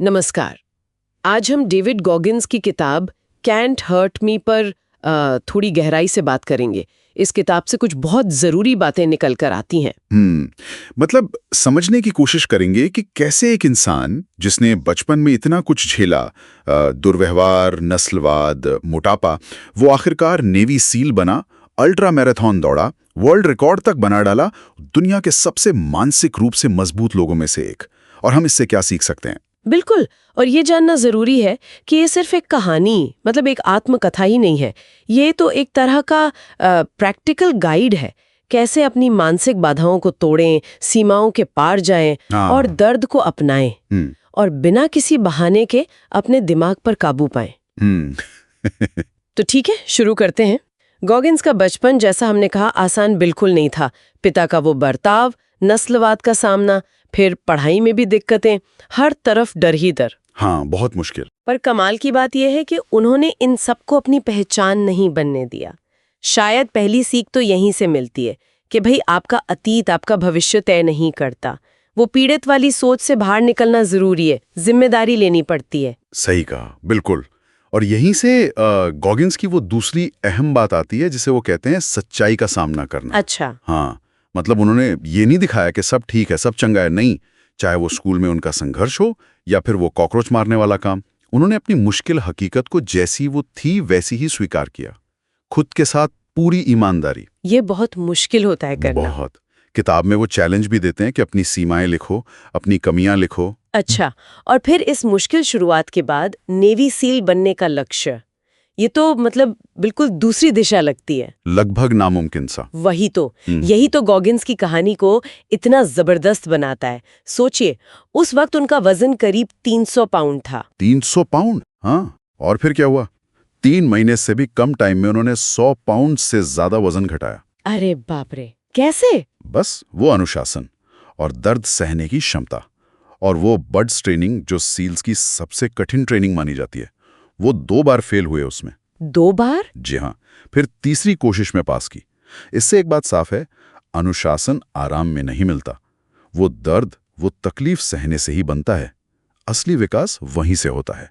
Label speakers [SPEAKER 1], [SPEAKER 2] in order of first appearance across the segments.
[SPEAKER 1] नमस्कार। आज हम डेविड गॉगिन्स की किताब कैंट हर्ट मी पर थोड़ी गहराई से बात करेंगे। इस किताब से कुछ बहुत ज़रूरी बातें निकल कर आती हैं।
[SPEAKER 2] मतलब समझने की कोशिश करेंगे कि कैसे एक इंसान जिसने बचपन में इतना कुछ झेला, दुर्व्यवहार, नस्लवाद, मोटापा, वो आखिरकार नेवी सील बना, अल्ट्रा मैराथन दौड़ा, वर्ल्ड रिकॉर्ड तक बना डाला, दुनिया के सबसे मानसिक रूप से मजबूत लोगों में से एक। और हम इससे क्या सीख सकते हैं?
[SPEAKER 1] बिल्कुल। और ये जानना ज़रूरी है कि ये सिर्फ एक कहानी, मतलब एक आत्मकथा ही नहीं है। ये तो एक तरह का प्रैक्टिकल गाइड है, कैसे अपनी मानसिक बाधाओं को तोड़ें, सीमाओं के पार जाएं और दर्द को अपनाएं और बिना किसी बहाने के अपने दिमाग पर काबू पाएं। तो ठीक है, शुरू करते हैं। गॉगिन्स का बचपन, जैसा हमने कहा, आसान बिल्कुल नहीं था। पिता का वो बर्ताव, नस्लवाद का सामना, फिर पढ़ाई में भी दिक्कतें, हर तरफ डर ही डर।
[SPEAKER 2] हाँ, बहुत मुश्किल।
[SPEAKER 1] पर कमाल की बात यह है कि उन्होंने इन सबको अपनी पहचान नहीं बनने दिया। शायद पहली सीख तो यहीं से मिलती है कि भाई आपका अतीत आपका भविष्य तय नहीं करता। वो पीड़ित वाली सोच से बाहर निकलना जरूरी है, जिम्मेदारी लेनी पड़ती है।
[SPEAKER 2] सही कहा, बिल्कुल। और यहीं से गॉगिन्स की वो दूसरी अहम बात आती है जिसे वो कहते हैं सच्चाई का सामना करना।
[SPEAKER 1] अच्छा।
[SPEAKER 2] हाँ, मतलब उन्होंने ये नहीं दिखाया कि सब ठीक है, सब चंगा है। नहीं, चाहे वो स्कूल में उनका संघर्ष हो या फिर वो कॉकरोच मारने वाला काम, उन्होंने अपनी मुश्किल हकीकत को जैसी वो थी वैसी ही स्वीकार किया, खुद के साथ पूरी ईमानदारी।
[SPEAKER 1] ये बहुत मुश्किल होता है करना।
[SPEAKER 2] बहुत। किताब में वो चैलेंज भी देते हैं कि अपनी सीमाएं लिखो, अपनी कमियां लिखो।
[SPEAKER 1] अच्छा, और फिर इस मुश्किल शुरुआत के बाद नेवी सील बनने का लक्ष्य, ये तो मतलब बिल्कुल दूसरी दिशा लगती है।
[SPEAKER 2] लगभग नामुमकिन सा।
[SPEAKER 1] वही तो, यही तो गॉगिन्स की कहानी को इतना जबरदस्त बनाता है। सोचिए, उस वक्त उनका वजन करीब 300 पाउंड था।
[SPEAKER 2] 300 पाउंड? हाँ, और फिर क्या हुआ? 3 महीने से भी कम टाइम में उन्होंने 100 पाउंड से ज्यादा वजन घटाया।
[SPEAKER 1] अरे बाप रे, कैसे?
[SPEAKER 2] बस वो अनुशासन और दर्द सहने की क्षमता, और वो बर्ड्स ट्रेनिंग, जो सील्स की सबसे कठिन ट्रेनिंग मानी जाती है, वो 2 बार फेल हुए उसमें।
[SPEAKER 1] 2 बार?
[SPEAKER 2] जी हाँ, फिर तीसरी कोशिश में पास की। इससे एक बात साफ है, अनुशासन आराम में नहीं मिलता। वो दर्द, वो तकलीफ सहने से ही बनता है। असली विकास वहीं से होता है।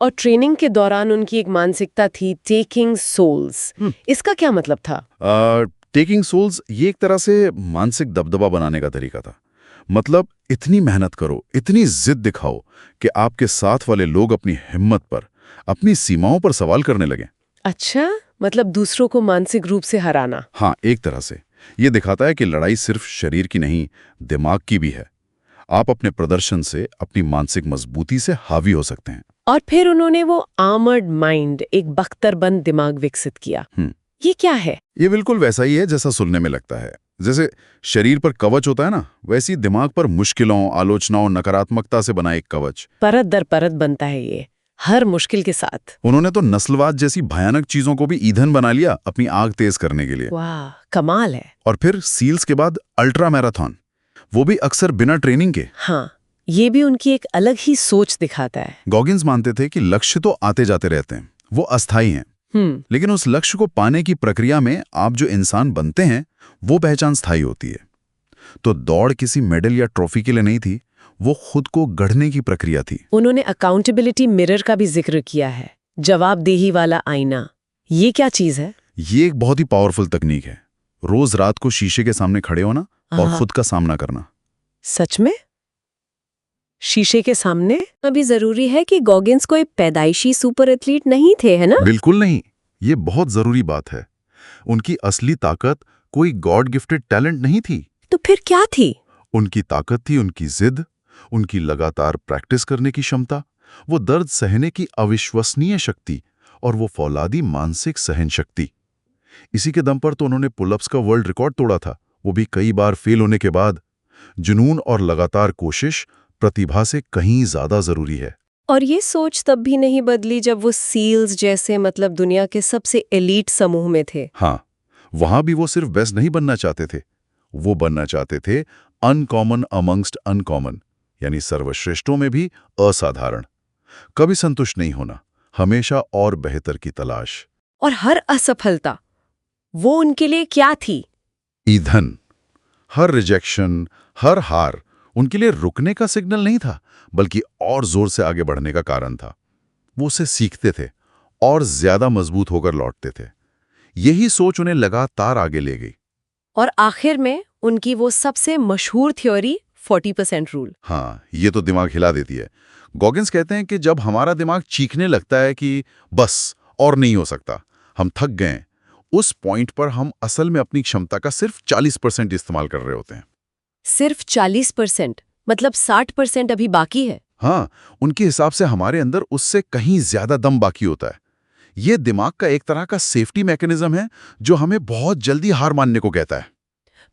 [SPEAKER 1] और ट्रेनिंग के दौरान उनकी एक मानसिकता थी, टेकिंग सोल्स। इसका क्या मतलब था?
[SPEAKER 2] टेकिंग सोल्स ये एक तरह से मानसिक दबदबा बनाने का तरीका था। मतलब इतनी मेहनत करो, इतनी जिद दिखाओ कि आपके साथ वाले लोग अपनी हिम्मत पर, अपनी सीमाओं पर सवाल करने लगें।
[SPEAKER 1] अच्छा, मतलब दूसरों को मानसिक रूप से हराना।
[SPEAKER 2] हाँ, एक तरह से ये दिखाता है कि लड़ाई सिर्फ शरीर की नहीं, दिमाग की भी है। आप अपने प्रदर्शन से, अपनी मानसिक मजबूती से हावी हो सकते हैं।
[SPEAKER 1] और फिर उन्होंने वो आर्मर्ड माइंड, एक बख्तरबंद दिमाग विकसित किया। ये क्या है?
[SPEAKER 2] ये बिल्कुल वैसा ही है जैसा सुनने में लगता है। जैसे शरीर पर कवच होता है ना, वैसे ही दिमाग पर मुश्किलों, आलोचनाओं, नकारात्मकता से बना एक कवच।
[SPEAKER 1] परत दर परत बनता है ये, हर मुश्किल के साथ।
[SPEAKER 2] उन्होंने तो नस्लवाद जैसी भयानक चीजों को भी ईंधन बना लिया अपनी आग तेज करने के लिए।
[SPEAKER 1] वाह, कमाल है।
[SPEAKER 2] और फिर सील्स के बाद अल्ट्रा मैराथन, वो भी अक्सर बिना ट्रेनिंग के।
[SPEAKER 1] हाँ, ये भी उनकी एक अलग ही सोच दिखाता है।
[SPEAKER 2] गॉगिन्स मानते थे कि लक्ष्य तो आते जाते रहते हैं, वो अस्थायी हैं। लेकिन उस लक्ष्य को पाने की प्रक्रिया में आप जो इंसान बनते हैं, वो पहचान स्थायी होती है। तो दौड़ किसी मेडल या ट्रॉफी के लिए नहीं थी, वो खुद को गढ़ने की प्रक्रिया थी।
[SPEAKER 1] उन्होंने अकाउंटेबिलिटी मिरर का भी जिक्र किया है, जवाबदेही वाला आईना। ये क्या चीज है?
[SPEAKER 2] ये एक बहुत ही पावरफुल तकनीक है। रोज रात को शीशे के सामने खड़े होना और खुद का सामना करना।
[SPEAKER 1] सच में? शीशे के सामने?
[SPEAKER 3] अभी जरूरी है कि गॉगिन्स कोई पैदाइशी सुपर एथलीट नहीं थे, है ना?
[SPEAKER 2] बिल्कुल नहीं। ये बहुत जरूरी बात है। उनकी असली ताकत कोई गॉड गिफ्टेड टैलेंट नहीं थी।
[SPEAKER 3] तो फिर क्या थी?
[SPEAKER 2] उनकी ताकत थी उनकी जिद, उनकी लगातार प्रैक्टिस करने की क्षमता, वो दर्द सहने की अविश्वसनीय शक्ति और वो फौलादी मानसिक सहन शक्ति। इसी के दम पर तो उन्होंने पुलअप्स का वर्ल्ड रिकॉर्ड तोड़ा था, वो भी कई बार फेल होने के बाद। जुनून और लगातार कोशिश प्रतिभा से कहीं ज्यादा जरूरी है।
[SPEAKER 3] और ये सोच तब भी नहीं बदली जब वो सील्स जैसे, मतलब दुनिया के सबसे एलीट समूह में थे।
[SPEAKER 2] हाँ, वहां भी वो सिर्फ बेस्ट नहीं बनना चाहते थे, वो बनना चाहते थे अनकॉमन अमंगस्ट अनकॉमन, यानी सर्वश्रेष्ठों में भी असाधारण। कभी संतुष्ट नहीं होना, हमेशा और बेहतर की तलाश।
[SPEAKER 3] और हर असफलता, वो उनके लिए क्या थी?
[SPEAKER 2] ईंधन। हर रिजेक्शन, हर हार उनके लिए रुकने का सिग्नल नहीं था, बल्कि और जोर से आगे बढ़ने का कारण था। वो उसे सीखते थे और ज्यादा मजबूत होकर लौटते थे। यही सोच उन्हें लगातार आगे ले गई।
[SPEAKER 3] और आखिर में उनकी वो सबसे मशहूर थ्योरी 40% रूल।
[SPEAKER 2] हाँ, ये तो दिमाग हिला देती है। गॉगिन्स कहते हैं कि जब हमारा दिमाग चीखने लगता है कि बस और नहीं हो सकता, हम थक गए, उस पॉइंट पर हम असल में अपनी क्षमता का सिर्फ 40% इस्तेमाल कर रहे होते हैं।
[SPEAKER 3] सिर्फ 40%? मतलब 60% अभी बाकी है।
[SPEAKER 2] हाँ, उनके हिसाब से हमारे अंदर उससे कहीं ज्यादा दम बाकी होता है। ये दिमाग का एक तरह का सेफ्टी मैकेनिज्म है जो हमें बहुत जल्दी हार मानने को कहता है।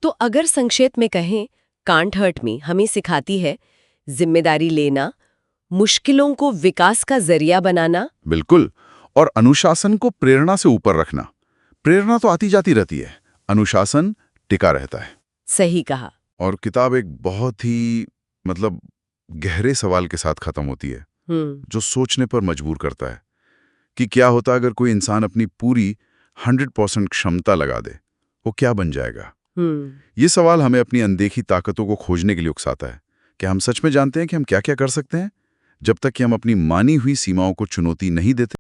[SPEAKER 3] तो अगर संक्षेप में कहें, कांट हर्ट मी हमें सिखाती है जिम्मेदारी लेना, मुश्किलों को विकास का जरिया बनाना।
[SPEAKER 2] बिल्कुल, और अनुशासन को प्रेरणा से ऊपर रखना। प्रेरणा तो आती जाती रहती है, अनुशासन टिका रहता है।
[SPEAKER 3] सही कहा।
[SPEAKER 2] और किताब एक बहुत ही गहरे सवाल के साथ खत्म होती है, जो सोचने पर मजबूर करता है कि क्या होता अगर कोई इंसान अपनी पूरी 100% क्षमता लगा दे, वो क्या बन जाएगा। ये सवाल हमें अपनी अनदेखी ताकतों को खोजने के लिए उकसाता है। क्या हम सच में जानते हैं कि हम क्या क्या कर सकते हैं, जब तक कि हम अपनी मानी हुई सीमाओं को चुनौती नहीं देते?